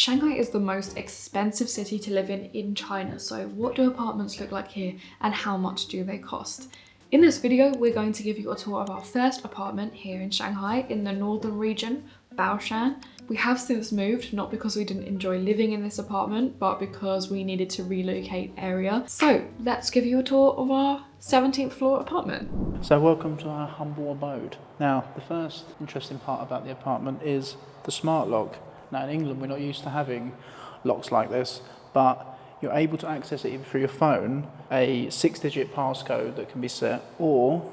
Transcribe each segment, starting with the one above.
Shanghai is the most expensive city to live in China, so what do apartments look like here and how much do they cost? In this video, we're going to give you a tour of our first apartment here in Shanghai in the northern region, Baoshan. We have since moved, not because we didn't enjoy living in this apartment, but because we needed to relocate area. So let's give you a tour of our 17th floor apartment. So welcome to our humble abode. Now, the first interesting part about the apartment is the smart lock. Now in England, we're not used to having locks like this, but you're able to access it either through your phone, a 6-digit passcode that can be set, or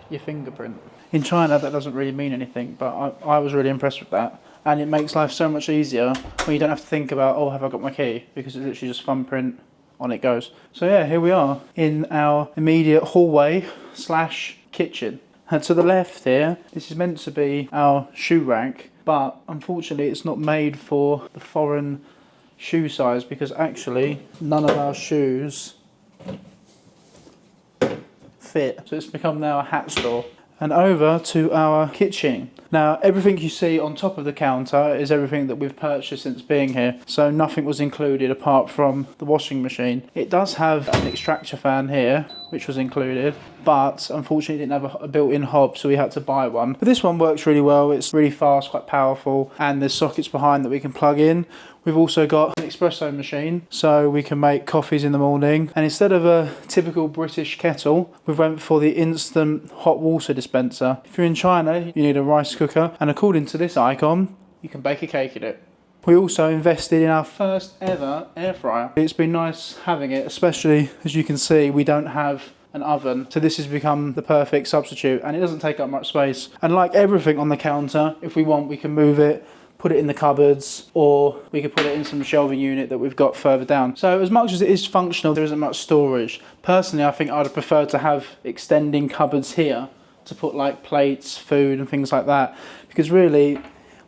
your fingerprint. In China, that doesn't really mean anything, but I was really impressed with that. And it makes life so much easier when you don't have to think about, oh, have I got my key? Because it's literally just thumbprint, on it goes. So yeah, here we are in our immediate hallway / kitchen. And to the left here, this is meant to be our shoe rack, but unfortunately it's not made for the foreign shoe size because actually none of our shoes fit. So it's become now a hat store. And over to our kitchen. Now everything you see on top of the counter is everything that we've purchased since being here. So nothing was included apart from the washing machine. It does have an extractor fan here, which was included, but unfortunately it didn't have a built-in hob, so we had to buy one. But this one works really well. It's really fast, quite powerful, and there's sockets behind that we can plug in. We've also got an espresso machine, so we can make coffees in the morning. And instead of a typical British kettle, we've went for the instant hot water dispenser. If you're in China, you need a rice cooker, and according to this icon, you can bake a cake in it. We also invested in our first ever air fryer. It's been nice having it, especially as you can see, we don't have an oven, so this has become the perfect substitute, and it doesn't take up much space. And like everything on the counter, if we want, we can move it, put it in the cupboards, or we could put it in some shelving unit that we've got further down. So as much as it is functional, there isn't much storage. Personally, I think I'd have preferred to have extending cupboards here to put like plates, food and things like that, because really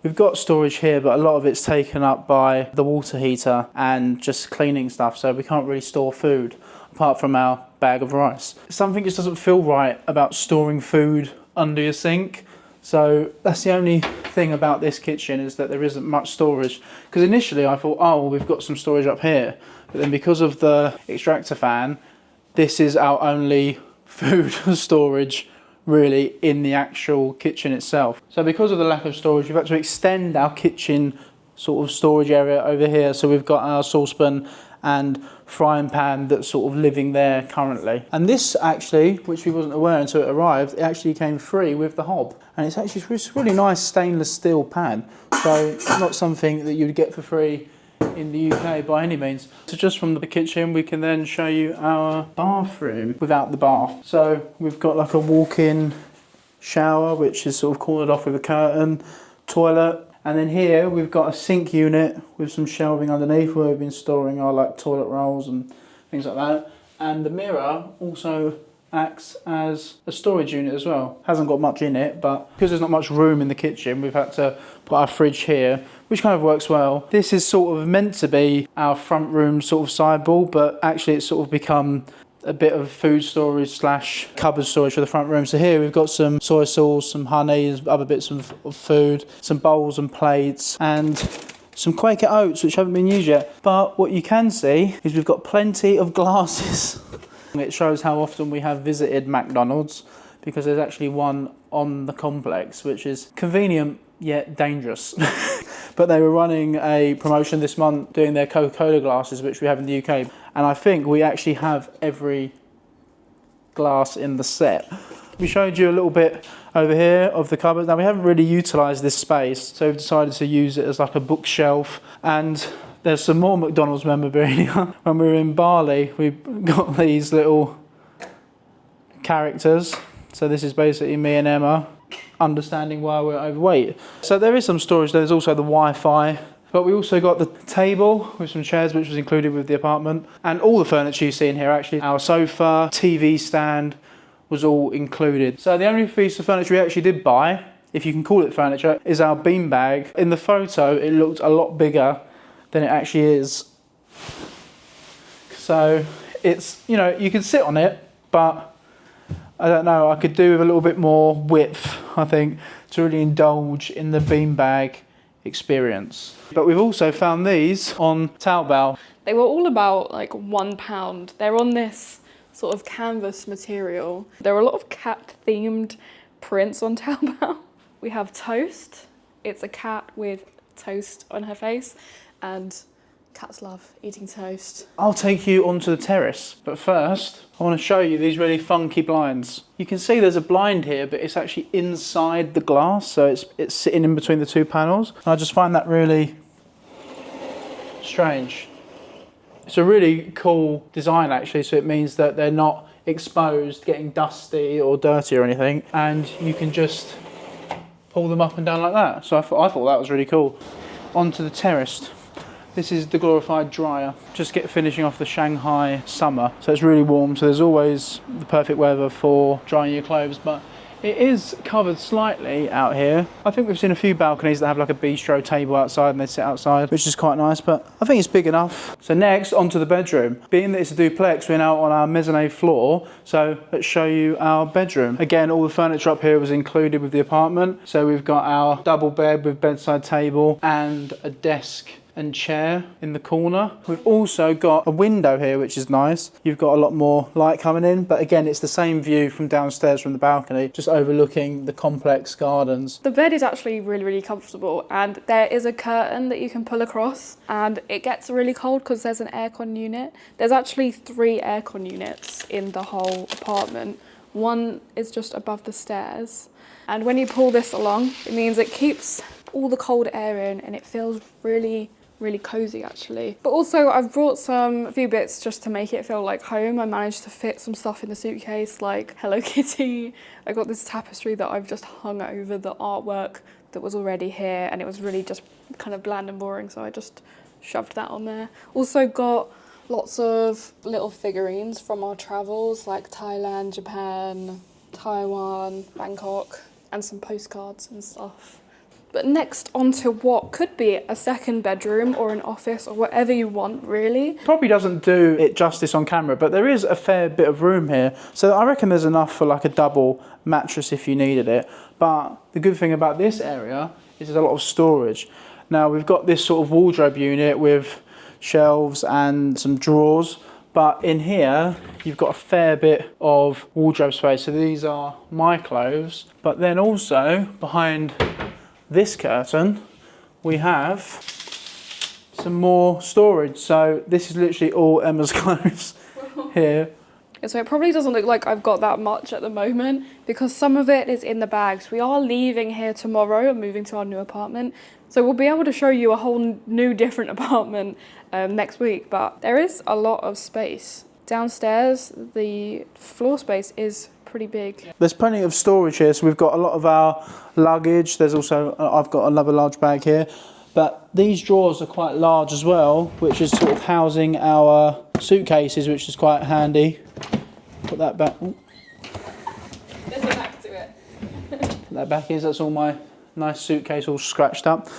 we've got storage here, but a lot of it's taken up by the water heater and just cleaning stuff, so we can't really store food apart from our bag of rice. Something just doesn't feel right about storing food under your sink. So that's the only thing about this kitchen, is that there isn't much storage. Because initially I thought, oh, well, we've got some storage up here. But then because of the extractor fan, this is our only food storage really in the actual kitchen itself. So because of the lack of storage, we've had to extend our kitchen sort of storage area over here. So we've got our saucepan and frying pan that's sort of living there currently. And this actually, which we wasn't aware until it arrived, it actually came free with the hob. And it's actually a really nice stainless steel pan. So not something that you'd get for free in the UK by any means. So just from the kitchen, we can then show you our bathroom without the bath. So we've got like a walk-in shower, which is sort of cornered off with a curtain, toilet. And then here we've got a sink unit with some shelving underneath where we've been storing our like toilet rolls and things like that. And the mirror also acts as a storage unit as well. Hasn't got much in it, but because there's not much room in the kitchen, we've had to put our fridge here, which kind of works well. This is sort of meant to be our front room sort of sideboard, but actually it's sort of become a bit of food storage / cupboard storage for the front room. So here we've got some soy sauce, some honey, other bits of food, some bowls and plates, and some Quaker oats which haven't been used yet. But what you can see is we've got plenty of glasses. It shows how often we have visited McDonald's, because there's actually one on the complex, which is convenient yet dangerous. But they were running a promotion this month doing their Coca-Cola glasses, which we have in the UK. And I think we actually have every glass in the set. We showed you a little bit over here of the cupboard. Now we haven't really utilised this space, so we've decided to use it as like a bookshelf. And there's some more McDonald's memorabilia. When we were in Bali, we got these little characters. So this is basically me and Emma understanding why we're overweight. So there is some storage. There's also the Wi-Fi. But we also got the table with some chairs, which was included with the apartment. And all the furniture you see in here, actually, our sofa, TV stand, was all included. So the only piece of furniture we actually did buy, if you can call it furniture, is our beanbag. In the photo, it looked a lot bigger than it actually is. So it's, you know, you can sit on it, but I don't know, I could do with a little bit more width, I think, to really indulge in the beanbag experience. But we've also found these on Taobao. They were all about like £1. They're on this sort of canvas material. There are a lot of cat themed prints on Taobao. We have Toast. It's a cat with toast on her face, and cats love eating toast. I'll take you onto the terrace, but first I want to show you these really funky blinds. You can see there's a blind here, but it's actually inside the glass, so it's sitting in between the two panels. And I just find that really strange. It's a really cool design actually, so it means that they're not exposed, getting dusty or dirty or anything, and you can just pull them up and down like that. So I thought that was really cool. Onto the terrace. This is the glorified dryer. Just finishing off the Shanghai summer, so it's really warm, so there's always the perfect weather for drying your clothes, but it is covered slightly out here. I think we've seen a few balconies that have like a bistro table outside and they sit outside, which is quite nice, but I think it's big enough. So next, onto the bedroom. Being that it's a duplex, we're now on our mezzanine floor, so let's show you our bedroom. Again, all the furniture up here was included with the apartment. So we've got our double bed with bedside table and a desk and chair in the corner. We've also got a window here, which is nice. You've got a lot more light coming in, but again, it's the same view from downstairs from the balcony, just overlooking the complex gardens. The bed is actually really, really comfortable, and there is a curtain that you can pull across, and it gets really cold because there's an aircon unit. There's actually 3 aircon units in the whole apartment. One is just above the stairs, and when you pull this along, it means it keeps all the cold air in, and it feels really cozy actually. But also I've brought a few bits just to make it feel like home. I managed to fit some stuff in the suitcase, like Hello Kitty. I got this tapestry that I've just hung over the artwork that was already here, and it was really just kind of bland and boring, so I just shoved that on there. Also got lots of little figurines from our travels, like Thailand, Japan, Taiwan, Bangkok, and some postcards and stuff. But next, onto what could be a second bedroom or an office or whatever you want, really. Probably doesn't do it justice on camera, but there is a fair bit of room here. So I reckon there's enough for like a double mattress if you needed it. But the good thing about this area is there's a lot of storage. Now we've got this sort of wardrobe unit with shelves and some drawers. But in here, you've got a fair bit of wardrobe space. So these are my clothes, but then also behind this curtain, we have some more storage. So this is literally all Emma's clothes here. So it probably doesn't look like I've got that much at the moment because some of it is in the bags. We are leaving here tomorrow and moving to our new apartment. So we'll be able to show you a whole new different apartment next week, but there is a lot of space. Downstairs, the floor space is pretty big. There's plenty of storage here, so we've got a lot of our luggage. There's also, I've got another large bag here, but these drawers are quite large as well, which is sort of housing our suitcases, which is quite handy. Put that back. Ooh. There's a back to it. Put that back is, that's all my nice suitcase all scratched up.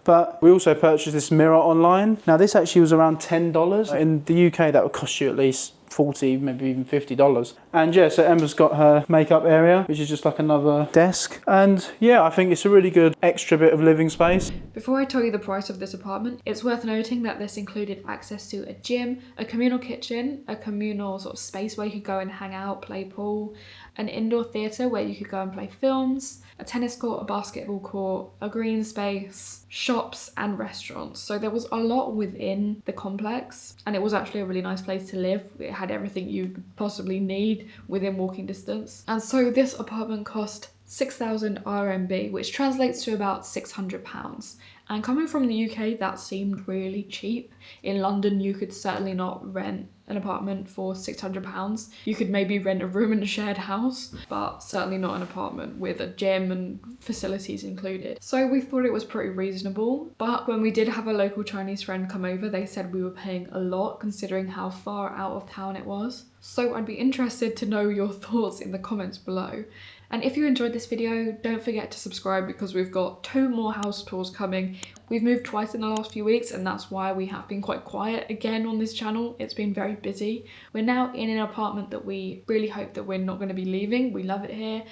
But we also purchased this mirror online. Now this actually was around $10. In the UK that would cost you at least $40, maybe even $50. And yeah, so Emma's got her makeup area, which is just like another desk. And yeah, I think it's a really good extra bit of living space. Before I tell you the price of this apartment, it's worth noting that this included access to a gym, a communal kitchen, a communal sort of space where you could go and hang out, play pool, an indoor theatre where you could go and play films, a tennis court, a basketball court, a green space, shops and restaurants. So there was a lot within the complex, and it was actually a really nice place to live. It had everything you could possibly need within walking distance. And so this apartment cost 6,000 RMB, which translates to about £600. And coming from the UK, that seemed really cheap. In London, you could certainly not rent an apartment for £600. You could maybe rent a room in a shared house, but certainly not an apartment with a gym and facilities included. So we thought it was pretty reasonable, but when we did have a local Chinese friend come over, they said we were paying a lot considering how far out of town it was. So I'd be interested to know your thoughts in the comments below. And if you enjoyed this video, don't forget to subscribe because we've got 2 more house tours coming. We've moved twice in the last few weeks, and that's why we have been quite quiet again on this channel. It's been very busy. We're now in an apartment that we really hope that we're not going to be leaving. We love it here.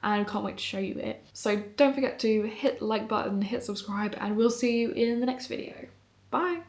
and can't wait to show you it. So don't forget to hit the like button, hit subscribe, and we'll see you in the next video. Bye!